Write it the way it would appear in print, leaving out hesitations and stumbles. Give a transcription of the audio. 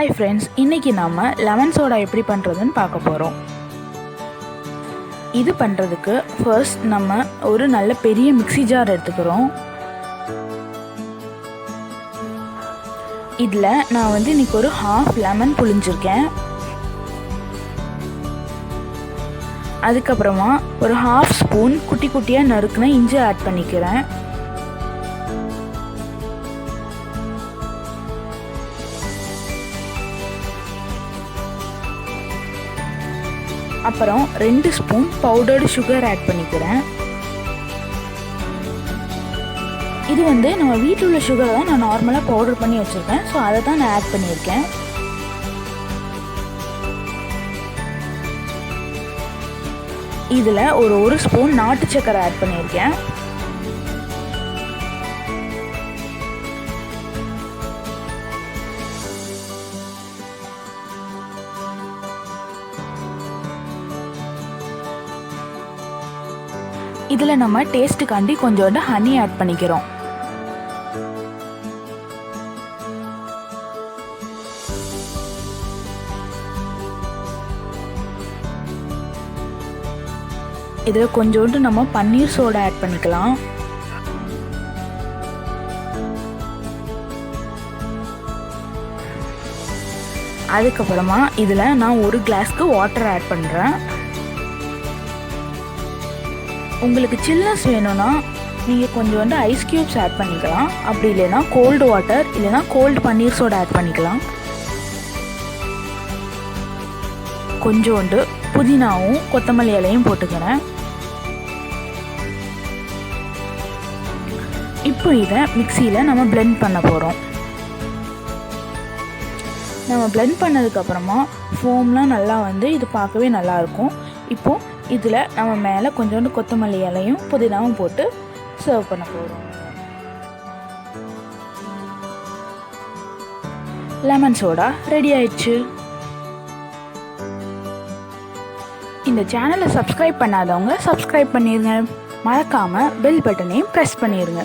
Hi friends, இன்றைக்கி நம்ம lemon soda எப்படி பண்ணுறதுன்னு பார்க்க போகிறோம். இது பண்ணுறதுக்கு ஃபர்ஸ்ட் நம்ம ஒரு நல்ல பெரிய மிக்ஸி ஜார் எடுத்துக்கிறோம். இதில் நான் இன்றைக்கி ஒரு ஹாஃப் லெமன் புழிஞ்சிருக்கேன். அதுக்கப்புறமா ஒரு ஹாஃப் ஸ்பூன் குட்டி குட்டியாக நறுக்குன இஞ்சி ஆட் பண்ணிக்கிறேன். அப்புறம் 2 ஸ்பூன் பவுடர்டு சுகர் ஆட் பண்ணிக்கிறேன். இது நம்ம வீட்டில் உள்ள சுகரை தான் நான் நார்மலாக பவுடர் பண்ணி வச்சுருக்கேன். ஸோ அதை தான் நான் ஆட் பண்ணியிருக்கேன். இதில் ஒரு ஸ்பூன் நாட்டு சக்கரை ஆட் பண்ணியிருக்கேன். இதில் நம்ம டேஸ்ட்டுக்காண்டி கொஞ்சோண்டு ஹனி ஆட் பண்ணிக்கிறோம். இதில் கொஞ்சோண்டு நம்ம பன்னீர் சோடா ஆட் பண்ணிக்கலாம். அதுக்கப்புறமா இதில் நான் 1 கிளாஸ்க்கு வாட்டர் ஆட் பண்ணுறேன். உங்களுக்கு சில்னஸ் வேணும்னா நீங்கள் கொஞ்சோண்டு ஐஸ் க்யூப்ஸ் ஆட் பண்ணிக்கலாம். அப்படி இல்லைன்னா கோல்டு வாட்டர் இல்லைன்னா கோல்டு பன்னீர் சோடா ஆட் பண்ணிக்கலாம். கொஞ்சோண்டு புதினாவும் கொத்தமல்லி இலையும் போட்டுக்கிறேன். இப்போ இதை மிக்சியில் நம்ம பிளெண்ட் பண்ண போகிறோம். நம்ம பிளெண்ட் பண்ணதுக்கப்புறமா ஃபோம்லாம் நல்லா இது பார்க்கவே நல்லாயிருக்கும். இப்போது இதில் நம்ம மேலே கொஞ்சோண்டு கொத்தமல்லி இலையும் புதினாவும் போட்டு சர்வ் பண்ண போகிறோம். லெமன் சோடா ரெடி ஆயிடுச்சு. இந்த சேனலை சப்ஸ்கிரைப் பண்ணாதவங்க சப்ஸ்கிரைப் பண்ணிடுங்க. மறக்காமல் பெல் பட்டனையும் ப்ரெஸ் பண்ணிடுங்க.